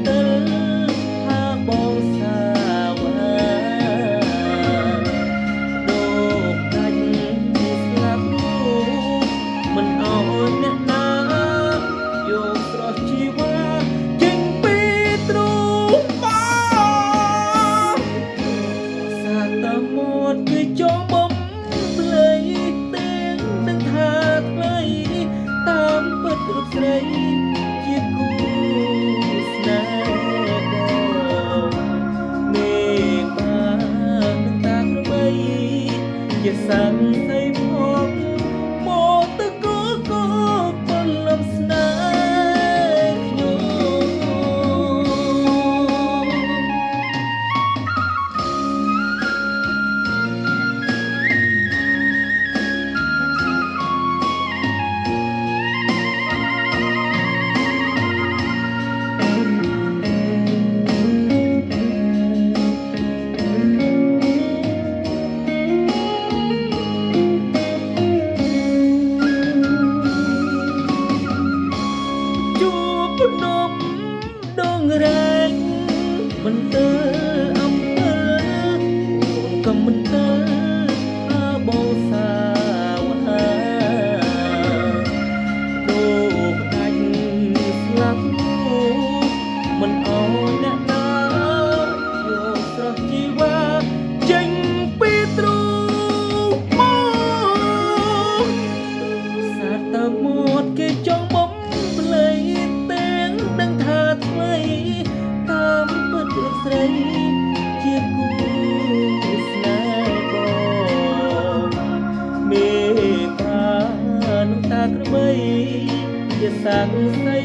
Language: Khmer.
ទិលថាបងសាវាដូកដាច់ស្លាប់នោះមិនអោយអ្នកណាយកស្រស់ជីវាចេញពីទ្រូងបងសាតមាត់គេចង់បំភ្លៃទាំងនឹងថាថ្លៃតាមពិតរូបស្រីជាគូស្នេហ៍បងមេបានឹងតាក្របីជាសាំងស្អីផងមកទៅគូគូពលលំស្នេហ៍ខ្ញុំជួបភ្នំដងរែកមិនទៅអំពើក៏មិនទៅបោសាវាដូកដាច់ស្លាប់នោះមិនអោយអ្នកណាយកស្រស់ជីវាចេញពីទ្រូងមកសាតមាត់គេចង់បំភ្លៃទាំងដឹងថាថ្លៃតាមពិតរូបស្រីជាគូស្នេហ៍បងមេតានឹងតាក្របីជាសាំងស្អី